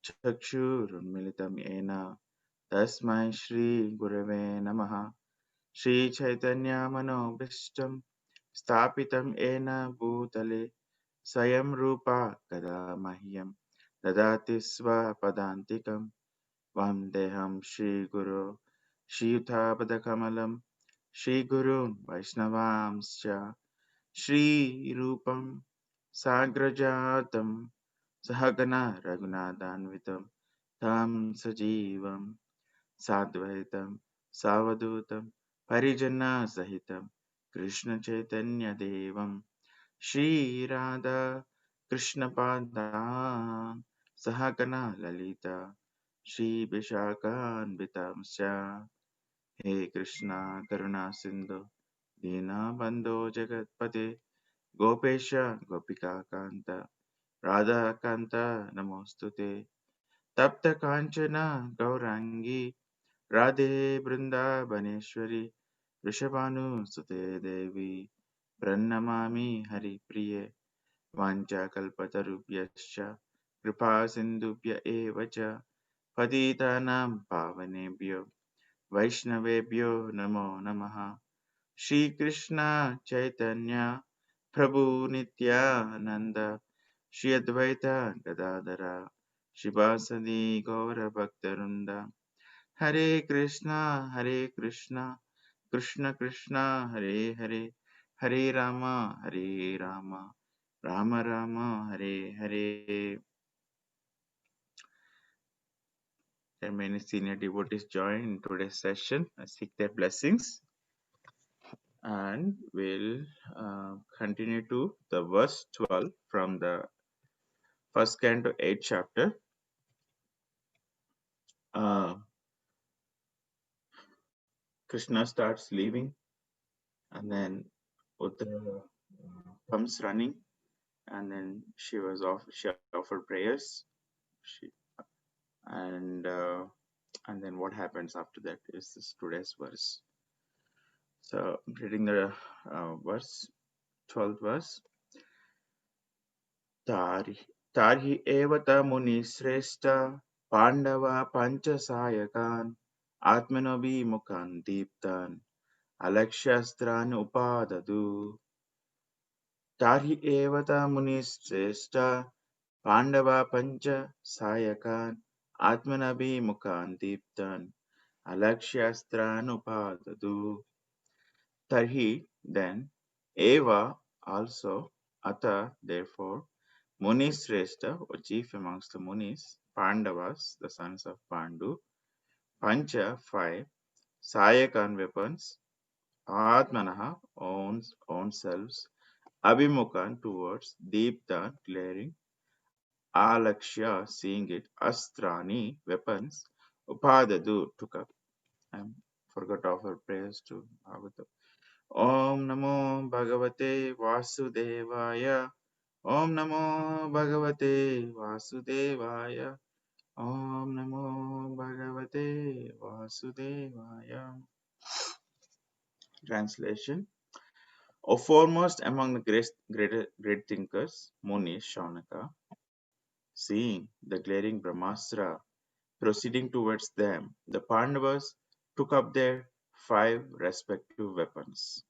चक्षुरुन्मिलितं येन तस्मै श्रीगुरवे नमः। श्रीचैतन्यमनोभीष्टं स्थापितं येन भूतले स्वयं रूपा कदा मह्यं ददाति स्वपदान्तिकं। वन्देऽहं श्रीगुरो श्रीयुतापदकमलं श्रीगुरून् वैष्णवांश्च श्रीरूपं साग्रजातं सहगना रघुनाथान्वितं तं सजीवं साद्वैतं सावधूतं परिजनसहितं कृष्णचैतन्यदेवं श्रीराधा कृष्णपादान् सहगना ललिता श्रीविशाखान्वितांश्च। हे कृष्णा करुणा सिन्धु दीनबन्धो जगत्पते गोपेश गोपिकान्त राधाकान्त नमोऽस्तुते। तप्त काञ्चन गौराङ्गी राधे वृन्दावनेश्वरी वृषभानुसुते देवी प्रणमामि हरिप्रिये। वाञ्छाकल्पतरुभ्यश्च कृपा सिन्धुभ्य एव च पतितानां पावनेभ्यो वैष्णवेभ्यो नमो नमः। श्रीकृष्ण चैतन्य प्रभु नित्यानंद श्री अद्वैत गदाधर शिवासदि गौरभक्तवृंद। हरे कृष्णा कृष्ण कृष्ण हरे हरे, हरे Ram Ram Ram Hare Hare. There are many senior devotees join in today's session. I seek their blessings. And we'll continue to the verse 12 from the first canto 8th chapter. Krishna starts leaving, and then Uttara comes running, and then she offered prayers. And then what happens after that is this today's verse. So I'm reading the verse, 12th verse. Tarhi evata muni shrestha Pandava panchasayakan Atmanobi mukhan deeptan Alakshastran upadadu. Tarhi evata muni shrestha Pandava panchasayakan Atmanabi mukhan deeptan Alakshastran upadadu. Tarhi, then, eva, also, ata, therefore, Muni Shrestha, or chief amongst the Munis, Pandavas, the sons of Pandu, Pancha, 5, Sayakan weapons, Atmanaha, own selves, Abhimukhan, towards, Deepta, glaring, Alakshya, seeing it, Astrani, weapons, Upadadu, took up. I forgot to offer prayers to Bhagavata. Om Namo Bhagavate Vasudevaya. Om Namo Bhagavate Vasudevaya. Om Namo Bhagavate Vasudevaya. Translation. O foremost among the great thinkers, Muni Shaunaka, seeing the glaring Brahmastra proceeding towards them, the Pandavas took up their 5 respective weapons.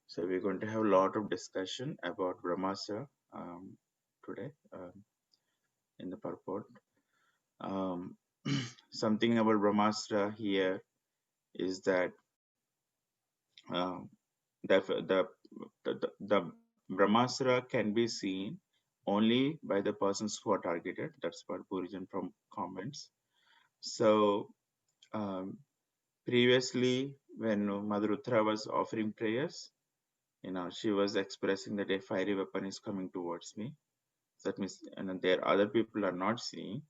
So we're going to have a lot of discussion about Brahmastra today in the purport. Something about Brahmastra here is that the Brahmastra can be seen only by the persons who are targeted. That's what Purijan from comments. So previously, when Mother Uttara was offering prayers, she was expressing that a fiery weapon is coming towards me. So that means, and there other people are not seeing.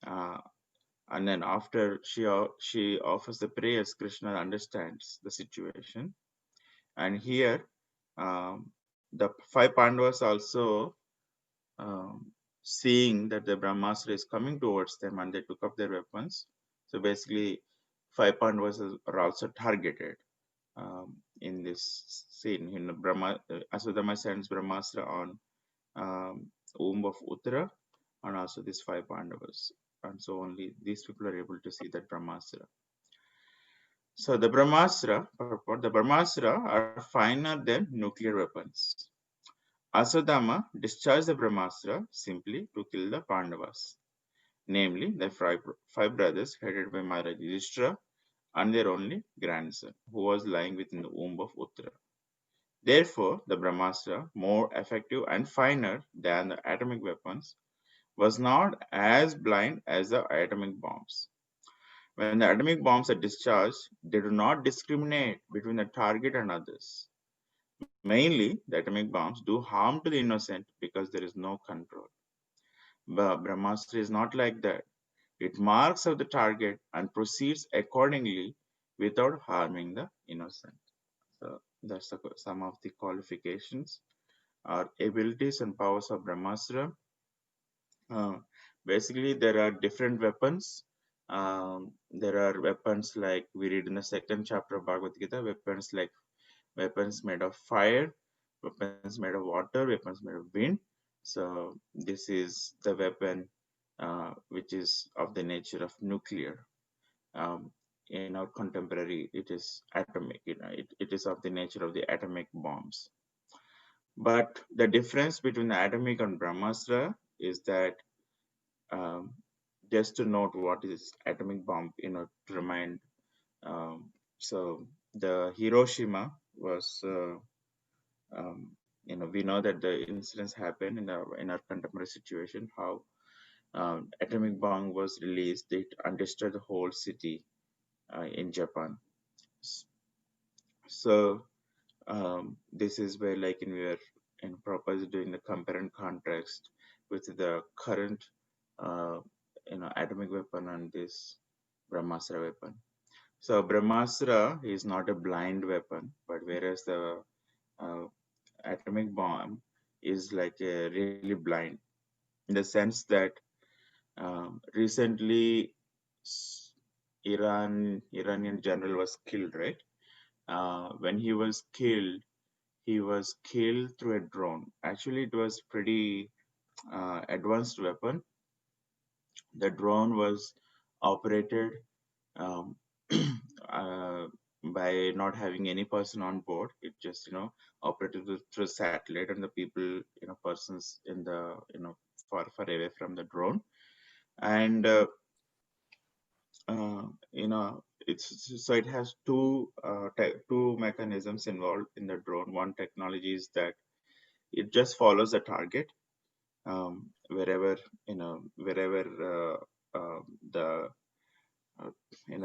And then after she offers the prayers, Krishna understands the situation. And here, the 5 Pandavas also seeing that the Brahmastra is coming towards them, and they took up their weapons. So basically, 5 Pandavas are also targeted in this scene. Aswadharma sends Brahmastra on womb of Uttara, and also these 5 Pandavas. And so only these people are able to see that Brahmastra. So the Brahmastra are finer than nuclear weapons. Aswadhama discharged the Brahmastra simply to kill the Pandavas, namely the five brothers headed by Maharaj Yudhishthira and their only grandson, who was lying within the womb of Uttara. Therefore, the Brahmastra, more effective and finer than the atomic weapons, was not as blind as the atomic bombs. When the atomic bombs are discharged, they do not discriminate between the target and others. Mainly, the atomic bombs do harm to the innocent because there is no control. But Brahmastra is not like that. It marks out the target and proceeds accordingly without harming the innocent. So that's some of the qualifications or abilities and powers of Brahmastra. Basically, there are different weapons. There are weapons like we read in the second chapter of Bhagavad Gita, weapons made of fire, weapons made of water, weapons made of wind. So this is the weapon which is of the nature of nuclear. In our contemporary, it is atomic. It is of the nature of the atomic bombs. But the difference between the atomic and Brahmastra is that just to note what is atomic bomb, to remind. So the Hiroshima was, we know that the incidents happened in our contemporary situation. How atomic bomb was released, it destroyed the whole city in Japan. So this is where, like, we are in proper doing the compare and contrast with the current, atomic weapon and this Brahmastra weapon. So Brahmastra is not a blind weapon, but whereas the atomic bomb is like really blind, in the sense that recently Iranian general was killed, right? When he was killed through a drone. Actually, it was pretty advanced weapon. The drone was operated um, by not having any person on board. It just operated through satellite, and the people, persons in the far away from the drone. And it has two mechanisms involved in the drone. One technology is that it just follows the target, wherever the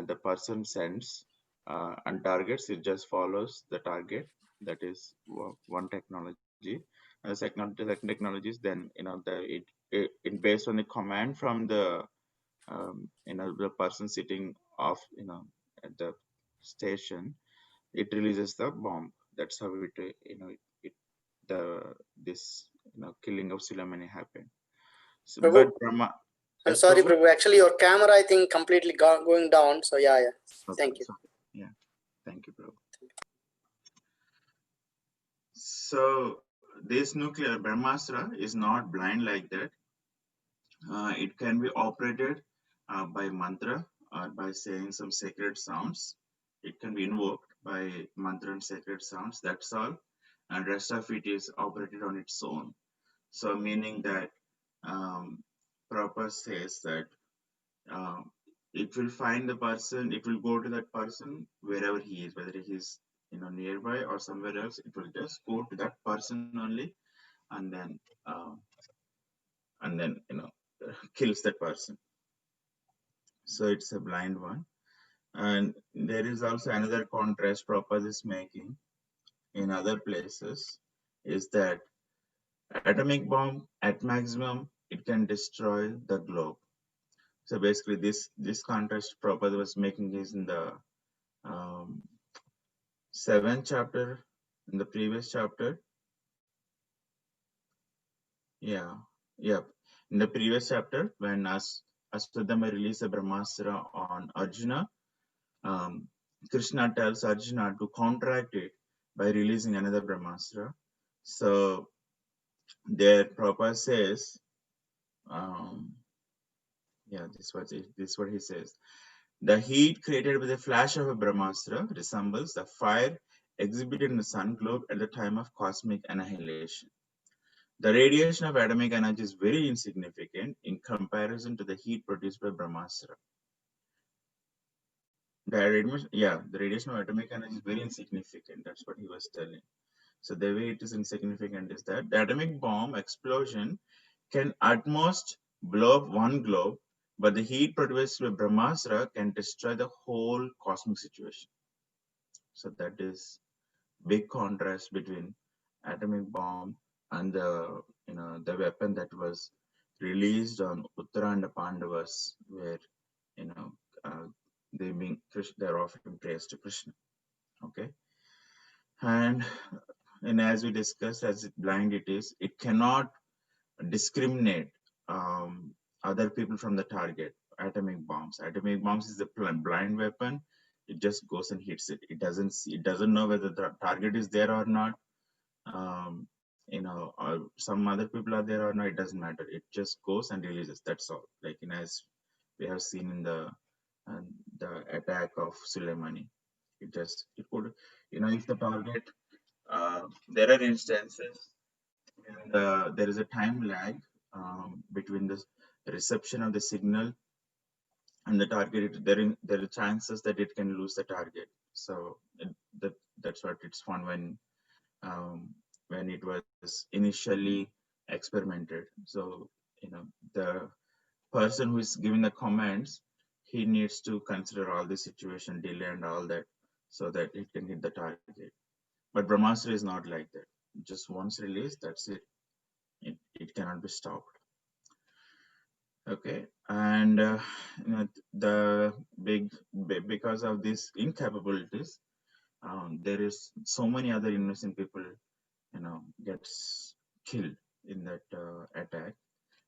the person sends and targets. It just follows the target. That is one technology. And the second technology is then it based on the command from the the person sitting off at the station. It releases the bomb. That's how this killing of Suleimani happened. So, Prabhu, but Brahma, I'm yes, sorry, Prabhu? Prabhu. Actually, your camera, I think, completely going down. So yeah. Okay, Thank you. sorry. Yeah, thank you, Prabhu. So this nuclear Brahmastra is not blind like that. It can be operated by mantra or by saying some sacred sounds. It can be invoked by mantra and sacred sounds. That's all, and rest of it is operated on its own. So meaning that Prabhupada says that it will find the person. It will go to that person wherever he is, whether he's nearby or somewhere else. It will just go to that person only, and then uh, kills that person. So it's a blind one. And there is also another contrast Prabhupada is making in other places, is that atomic bomb at maximum it can destroy the globe. So basically this contrast Prabhupada was making is in the 7th chapter, in the previous chapter. Yeah, yep. In the previous chapter, when Aswadhama released a Brahmastra on Arjuna, Krishna tells Arjuna to counteract it by releasing another Brahmastra. So There Prabhupada says, yeah, this is what he says. The heat created by the flash of a Brahmastra resembles the fire exhibited in the sun globe at the time of cosmic annihilation. The radiation of atomic energy is very insignificant in comparison to the heat produced by Brahmastra. The radiation of atomic energy is very insignificant. That's what he was telling. So the way it is insignificant is that the atomic bomb explosion can at most blow up one globe, but the heat produced by Brahmastra can destroy the whole cosmic situation. So that is big contrast between atomic bomb and the weapon that was released on Uttaranda Pandavas, where you know uh, they're offering praise to Krishna. Okay, and as we discussed, as blind it is, it cannot discriminate other people from the target. Atomic bombs. Atomic bombs is a blind weapon. It just goes and hits it. It doesn't know whether the target is there or not. Or some other people are there or not. It doesn't matter. It just goes and releases. That's all. Like as we have seen in uh, the attack of Soleimani. It could if the target. There are instances and there is a time lag between the reception of the signal and the target. There are chances that it can lose the target. So that that's what it's fun um, when it was initially experimented. So the person who is giving the comments, he needs to consider all the situation, delay, and all that, so that it can hit the target. But Brahmastra is not like that. Just once released, that's it. It cannot be stopped. Okay, and the because of these incapabilities, there is so many other innocent people, gets killed in that attack.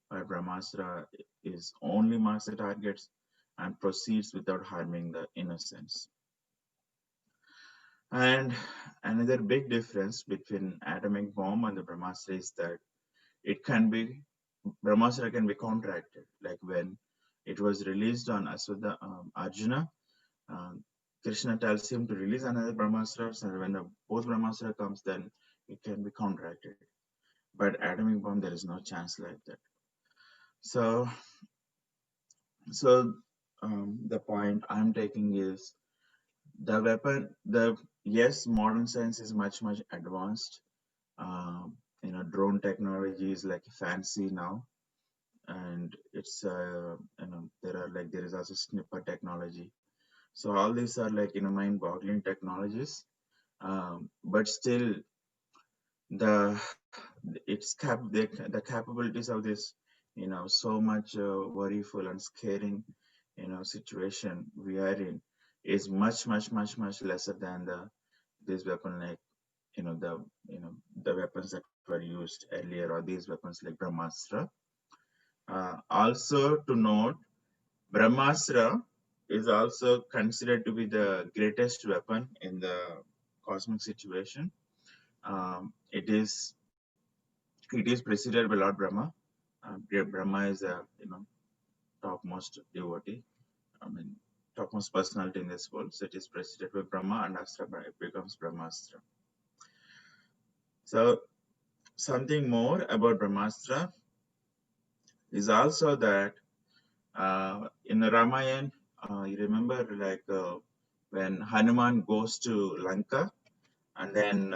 Where Brahmastra is only marks the targets and proceeds without harming the innocents. And another big difference between atomic bomb and the Brahmastra is that it can be Brahmastra can be contracted. Like when it was released on Arjuna, um, Krishna tells him to release another Brahmastra, and when both Brahmastra comes, then it can be contracted. But atomic bomb, there is no chance like that. So, the point I'm taking is the weapon. Yes, modern science is much advanced. Drone technology is like fancy now, and it's there is also snipper technology. So all these are like mind-boggling technologies, but still the the capabilities of this so much worryful and scaring situation we are in is much lesser than this weapon, like the weapons that were used earlier, or these weapons like Brahmastra. Also to note, Brahmastra is also considered to be the greatest weapon in the cosmic situation. It is preceded by Lord Brahma. Brahma is a topmost devotee. I mean, topmost personality in this world. So it is preceded by Brahma, and Astra it becomes Brahmastra. So something more about Brahmastra is also that in the Ramayana, you remember when Hanuman goes to Lanka, and then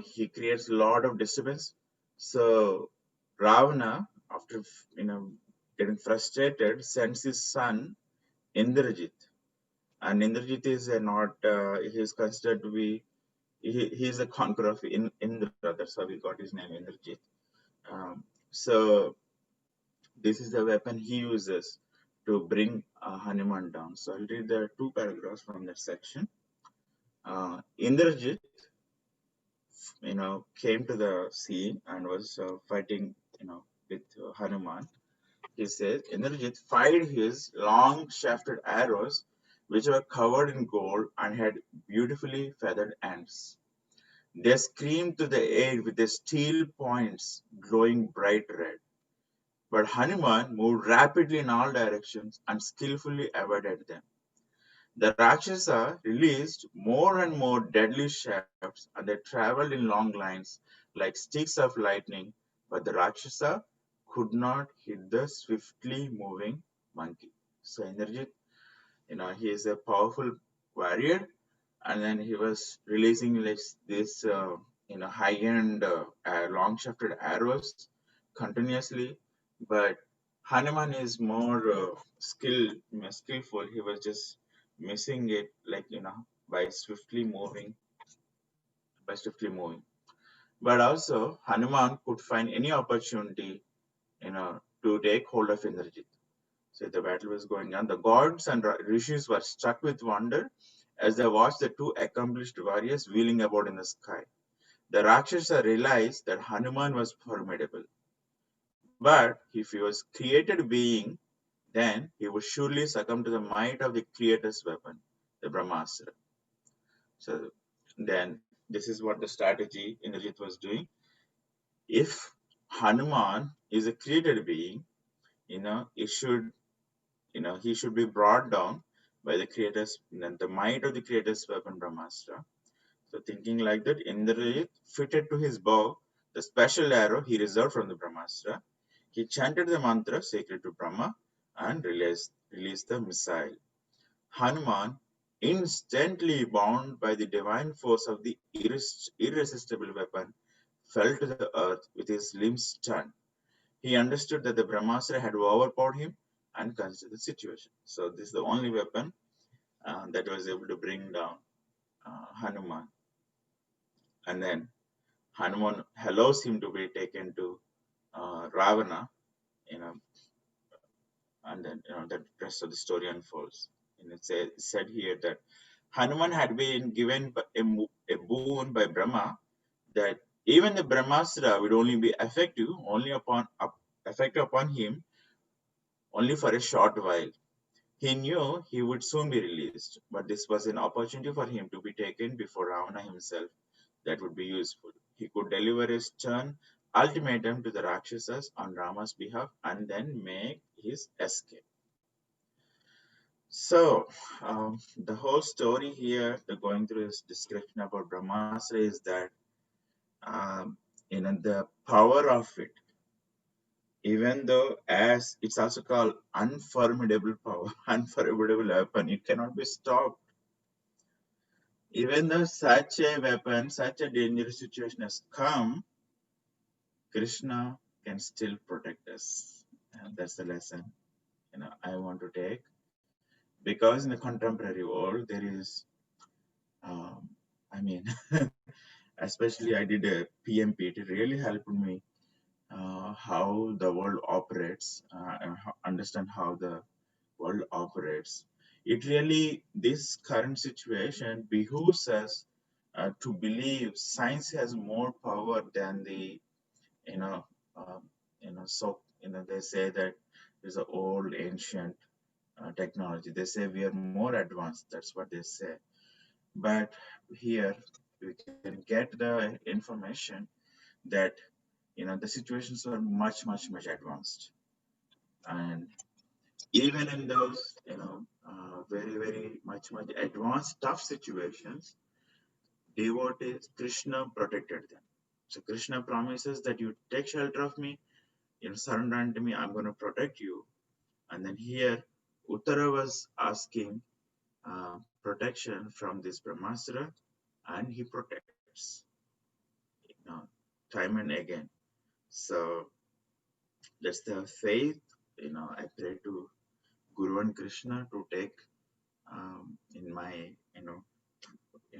he creates a lot of disturbance. So Ravana, after getting frustrated, sends his son Indrajit, and Indrajit is he is considered to be he is a conqueror of Indra. That's how he got his name, Indrajit. So this is the weapon he uses to bring Hanuman down. So I'll read the two paragraphs from that section. Indrajit, came to the sea and was fighting, with Hanuman. He says Indrajit fired his long shafted arrows, which were covered in gold and had beautifully feathered ends. They screamed to the air with their steel points glowing bright red. But Hanuman moved rapidly in all directions and skillfully avoided them. The Rakshasa released more and more deadly shafts, and they traveled in long lines like sticks of lightning, but the Rakshasa could not hit the swiftly moving monkey. So Indrajit, he is a powerful warrior, and then he was releasing like this, high-end, long-shafted arrows continuously. But Hanuman is more skillful. He was just missing it, like by swiftly moving, by swiftly moving. But also Hanuman could find any opportunity, to take hold of Indrajit. So the battle was going on. The gods and rishis were struck with wonder as they watched the two accomplished warriors wheeling about in the sky. The Rakshasa realized that Hanuman was formidable, but if he was created being, then he would surely succumb to the might of the Creator's weapon, the Brahmastra. So then this is what the strategy Indrajit was doing. If Hanuman is a created being, it should he should be brought down by the creator's the might of the creator's weapon Brahmastra. So thinking like that, Indrajit fitted to his bow the special arrow he reserved from the Brahmastra. He chanted the mantra sacred to Brahma and released the missile. Hanuman, instantly bound by the divine force of the irresistible weapon, fell to the earth with his limbs stunned. He understood that the Brahmastra had overpowered him and considered the situation. So this is the only weapon that was able to bring down Hanuman. And then Hanuman allows him to be taken to Ravana, you know, and then the rest of the story unfolds. And it's said here that Hanuman had been given a boon by Brahma that even the Brahmastra would only be effective upon him only for a short while. He knew he would soon be released, but this was an opportunity for him to be taken before Ravana himself that would be useful. He could deliver a stern ultimatum to the Rakshasas on Rama's behalf and then make his escape. So, the whole story here, the going through this description about Brahmastra is that the power of it, even though as it's also called unformidable power, unformidable weapon, it cannot be stopped. Even though such a weapon, such a dangerous situation has come, Krishna can still protect us. And that's the lesson I want to take. Because in the contemporary world, there is, I mean, especially I did a PMP. It really helped me how the world operates and understand how the world operates. It really, this current situation behooves us to believe science has more power than the, you know, so, they say that there's an old ancient technology. They say we are more advanced. That's what they say. But here we can get the information that, the situations are much advanced. And even in those, very much advanced, tough situations, devotees, Krishna protected them. So Krishna promises that you take shelter of me, surrender unto me, I'm going to protect you. And then here, Uttara was asking protection from this Brahmastra, and he protects, you know, time and again. So that's the faith. I pray to Guru and Krishna to take in my, in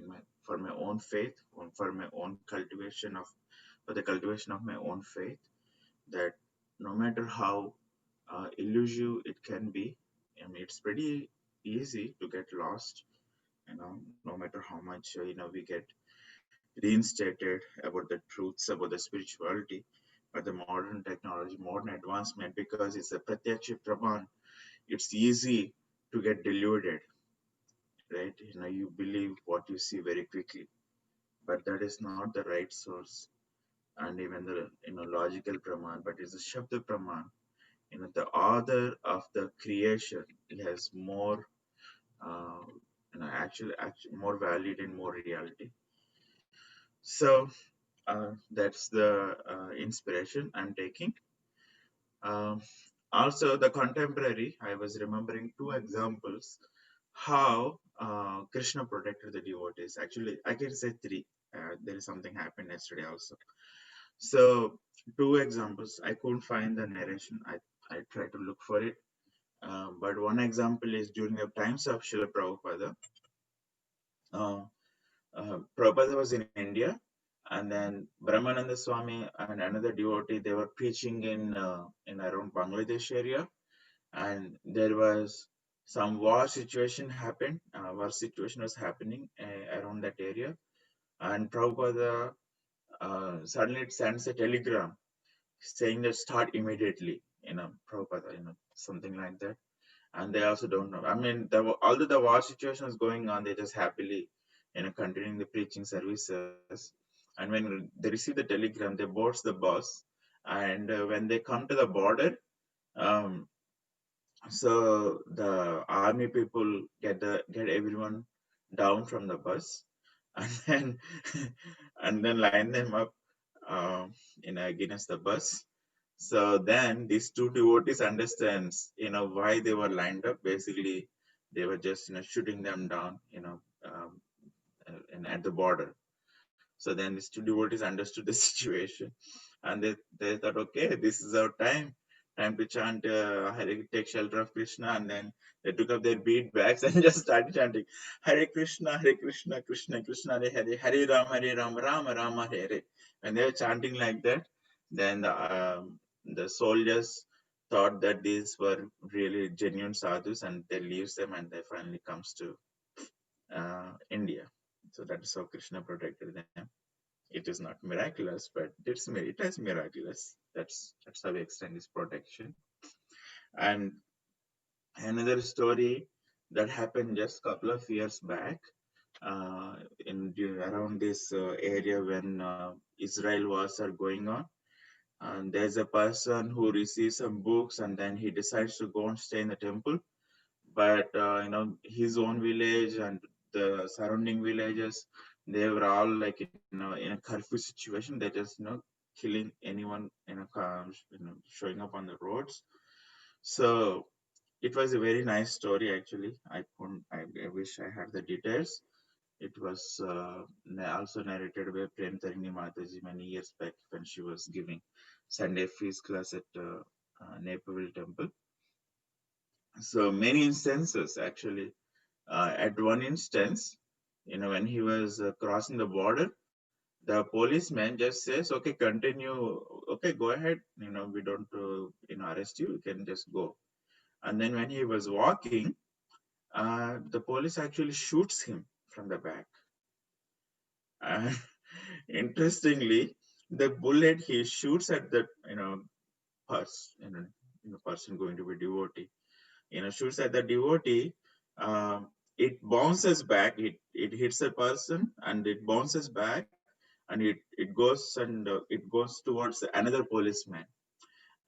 my for my own faith, for my own cultivation of, for the cultivation of my own faith, that no matter how elusive it can be, I mean, it's pretty easy to get lost. No matter how much we get reinstated about the truths about the spirituality, but the modern technology, modern advancement, because it's a pratyaksha praman, it's easy to get deluded, right? You believe what you see very quickly. but that is not the right source, and even the logical Praman, but it's a Shabda Praman. The author of the creation has more uh, actually more valid and more reality. So that's the inspiration I'm taking. Um, Also, the contemporary, I was remembering two examples how Krishna protected the devotees. Actually, I can say three. There is something happened yesterday also. So, two examples. I couldn't find the narration. I tried to look for it. But one example is during the times of Srila Prabhupada. Uh, Prabhupada was in India, and then Brahmananda Swami and another devotee, they were preaching in around Bangladesh area, and there was some war situation happened. War situation was happening around that area, and Prabhupada suddenly it sends a telegram saying that start immediately. Prabhupada, something like that. And they also don't know. I mean, although the war situation is going on, they just happily, continuing the preaching services. And when they receive the telegram, they board the bus, and when they come to the border, um, so the army people get everyone down from the bus, and then and then line them up, against the bus. So then these two devotees understands, why they were lined up. Basically, they were just, shooting them down, and at the border. So then these two devotees understood the situation, and they thought, okay, this is our time to chant Hare, take shelter of Krishna, and then they took up their bead bags and just started chanting Hare Krishna, Krishna Krishna, Hare Hare, Hare Ram, Rama Rama, Hare Hare. When they were chanting like that, then the soldiers thought that these were really genuine sadhus, and they leaves them, and they finally comes to India. So that is how Krishna protected them. It is not miraculous, but it is miraculous. That's how we extend this protection. And another story that happened just a couple of years back, around this area when Israel wars are going on. And there's a person who receives some books, and then he decides to go and stay in the temple. But his own village and the surrounding villages, they were all like in a curfew situation. They just killing anyone showing up on the roads. So it was a very nice story actually. I wish I had the details. It was also narrated by Prem Tarini Mataji many years back when she was giving Sunday feast class at Naperville Temple. So many instances actually. At one instance, when he was crossing the border, the policeman just says, "Okay, continue. Okay, go ahead. We don't, arrest you. You can just go." And then when he was walking, the police actually shoots him from the back. And interestingly, the bullet he shoots at the person going to be devotee, shoots at the devotee. It bounces back. It hits a person and it bounces back, and it goes towards another policeman,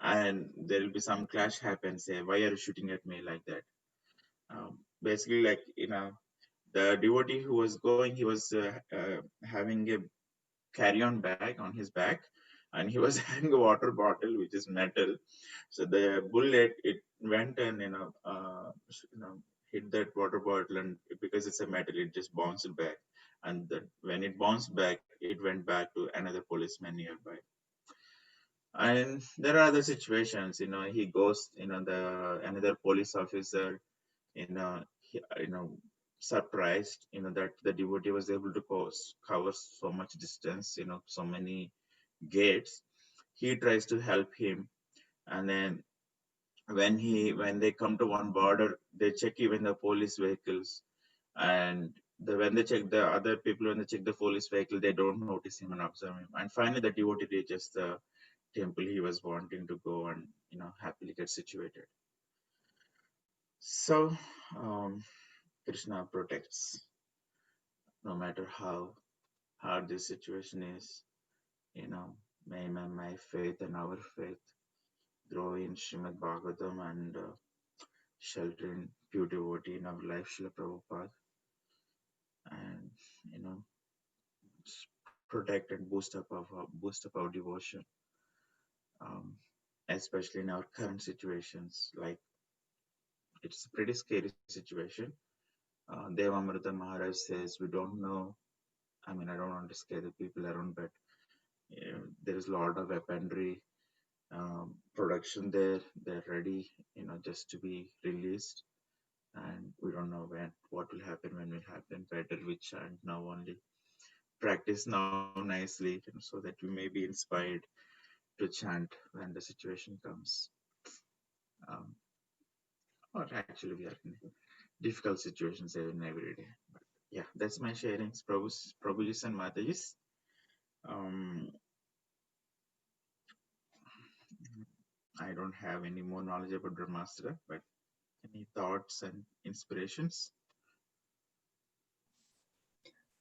and there will be some clash happen. Say, why are you shooting at me like that? Basically, like the devotee who was going, he was having a carry-on bag on his back, and he was having a water bottle which is metal. So the bullet it went and hit that water bottle, and because it's a metal, it just bounced back. And when it bounced back, it went back to another policeman nearby. And there are other situations. He goes. The another police officer. Surprised. That the devotee was able to cover so much distance. So many gates. He tries to help him, and then when they come to one border, they check even the police vehicles, and when they check the other people, when they check the police vehicle, they don't notice him and observe him. And finally, the devotee reaches the temple he was wanting to go, and happily get situated. So Krishna protects no matter how. hard this situation is. May my faith and our faith grow in Srimad Bhagavatam and shelter in pure devotee in our life, Srila Prabhupada, and protect and boost up our devotion, um, especially in our current situations. Like, it's a pretty scary situation. Devamrita Maharaj says we don't know. I mean, I don't want to scare the people around, but there is a lot of weaponry production there. They're ready, just to be released, and we don't know what will happen, when will happen. Better we chant now only, practice now nicely, so that we may be inspired to chant when the situation comes. Um, or actually, we are in difficult situations even every day. But yeah, that's my sharings, Prabhujis and Matajis. I don't have any more knowledge about Brahmastra, but any thoughts and inspirations?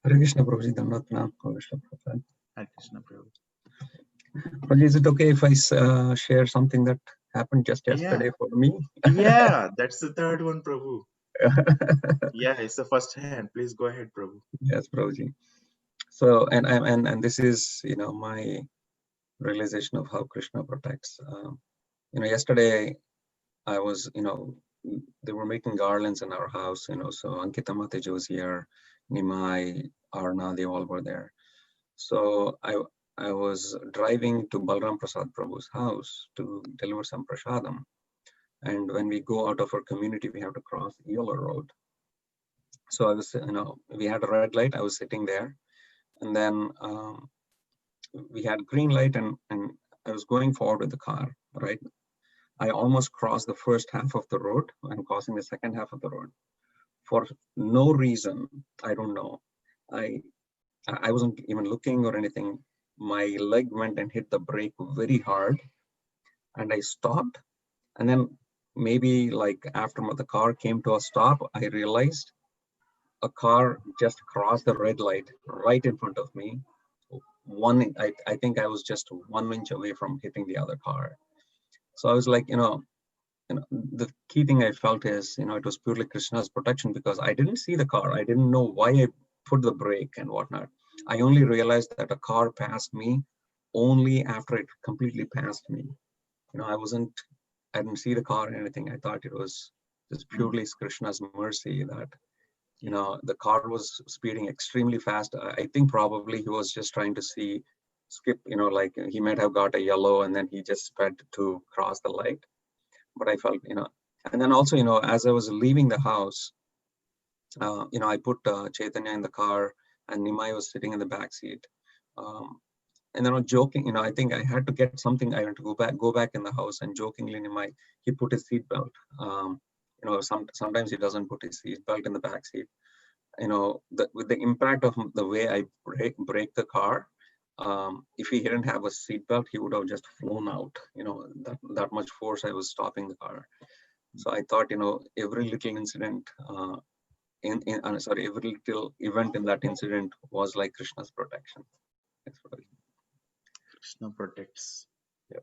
Hare Krishna, Prabhuji. Dandavat pranam. Krishna Prabhupada. Hare Krishna, Prabhu. Prabhuji, is it okay if I share something that happened just yesterday for me? Yeah, that's the third one, Prabhu. Yeah, it's the first hand. Please go ahead, Prabhu. Yes, Prabhuji. So, and this is, my realization of how Krishna protects. Yesterday I was, they were making garlands in our house, so Ankita Mataji was here, Nimai, Arna, they all were there. So I was driving to Balram Prasad Prabhu's house to deliver some prasadam. And when we go out of our community, we have to cross Yellow Road. So I was, we had a red light, I was sitting there. And then we had green light and I was going forward with the car, right? I almost crossed the first half of the road. I'm crossing the second half of the road. For no reason, I don't know. I wasn't even looking or anything. My leg went and hit the brake very hard and I stopped. And then maybe like after the car came to a stop, I realized a car just crossed the red light right in front of me. I think I was just 1 inch away from hitting the other car. So I was like, the key thing I felt is, it was purely Krishna's protection because I didn't see the car. I didn't know why I put the brake and whatnot. I only realized that a car passed me only after it completely passed me. I didn't see the car or anything. I thought it was just purely Krishna's mercy that, the car was speeding extremely fast. I think probably he was just trying to skip, like he might have got a yellow and then he just sped to cross the light. But I felt, and then also, as I was leaving the house, I put Chaitanya in the car and Nimai was sitting in the back seat. And then joking, I think I had to get something. I had to go back in the house and jokingly, Nimai, he put his seatbelt. Sometimes he doesn't put his seatbelt in the back seat. With the impact of the way I brake the car, if he didn't have a seatbelt, he would have just flown out. That much force I was stopping the car. So I thought, every little incident, every little event in that incident was like Krishna's protection. Krishna protects. Yeah,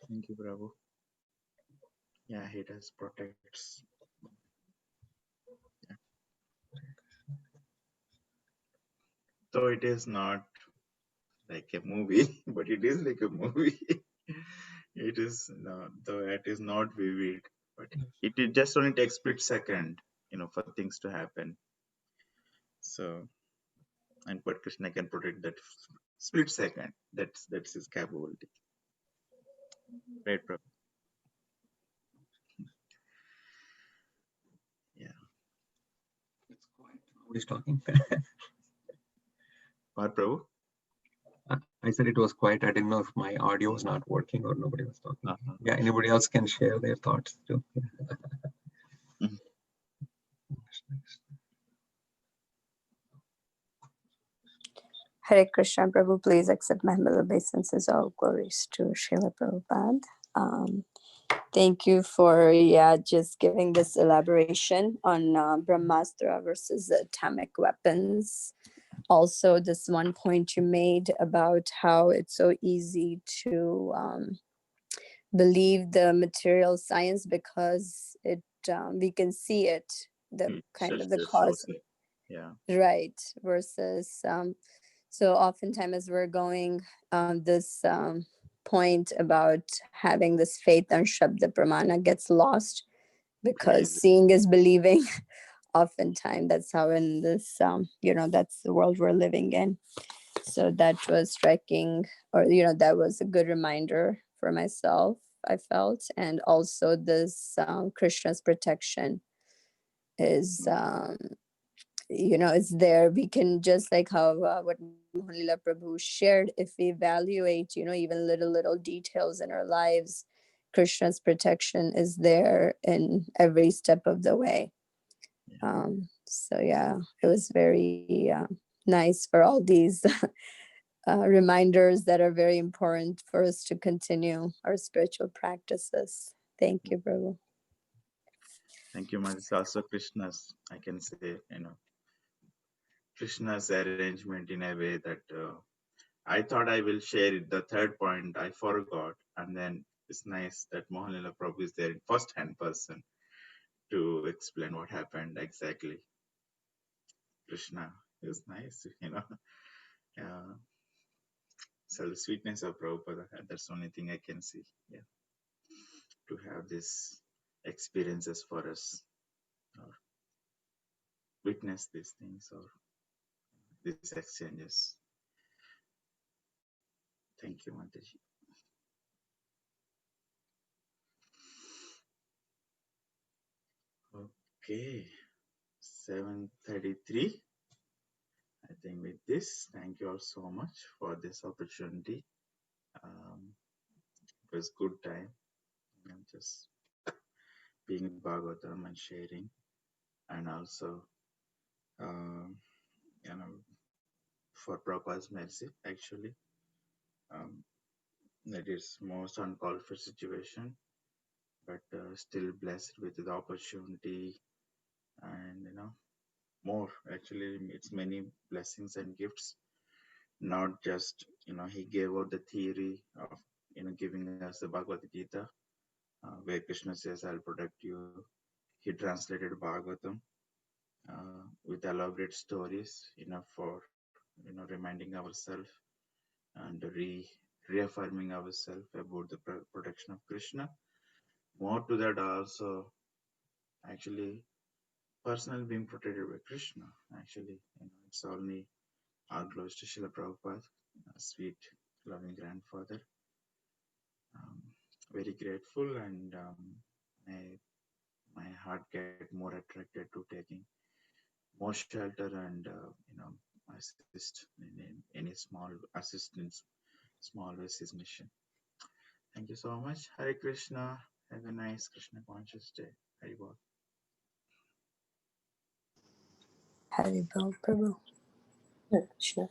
thank you, Prabhu. Yeah, he does protects. Yeah. So it is not like a movie, but it is like a movie. It is though it is not vivid, but it just only takes split second, for things to happen. So, and but Krishna can protect that split second. That's his capability. Right, Prabhu? Yeah. It's quiet. Nobody's talking. What, Prabhu? I said it was quiet. I didn't know if my audio was not working or nobody was talking. Yeah, anybody else can share their thoughts too. Hare Krishna, Prabhu, please accept my humble obeisances. All glories to Srila Prabhupada. Thank you for just giving this elaboration on Brahmastra versus the atomic weapons. Also, this one point you made about how it's so easy to believe the material science because it we can see it, the kind of the cause, Yeah. right? Versus so oftentimes as we're going this point about having this faith on Shabda Pramana gets lost because seeing is believing. Oftentimes that's how in this that's the world we're living in. So that was striking, or that was a good reminder for myself, I felt. And also this Krishna's protection is it's there. We can just like how what Mohanlila Prabhu shared, if we evaluate even little details in our lives, Krishna's protection is there in every step of the way. So yeah, it was very nice for all these reminders that are very important for us to continue our spiritual practices. Thank you, Prabhu. Thank you, Madhus. Also Krishna's, I can say, Krishna's arrangement in a way that I thought I will share it. The third point I forgot, and then it's nice that Mohanlila Prabhu is there in first-hand person to explain what happened exactly. Krishna is nice, So the sweetness of Prabhupada, that's the only thing I can see. Yeah, to have these experiences for us, or witness these things, or these exchanges. Thank you, Mataji. Okay, 7:33. I think with this, thank you all so much for this opportunity. It was good time. I'm just being with Bhagavatam and sharing, and also, for Prabhupada's mercy, actually, that is most uncalled for situation, but still blessed with the opportunity, and more. Actually, it's many blessings and gifts. Not just he gave out the theory of giving us the Bhagavad Gita, where Krishna says, "I'll protect you." He translated Bhagavatam with elaborate stories, for reminding ourselves and reaffirming ourselves about the protection of Krishna. More to that, also actually personally being protected by Krishna. Actually, it's only all glories to Srila Prabhupada, a sweet, loving grandfather. Very grateful, and my heart get more attracted to taking more shelter and assist in any small assistance, small ways his mission. Thank you so much. Hare Krishna. Have a nice Krishna conscious day. Hare Bol. Hari Bol, Prabhu. Hare Krishna.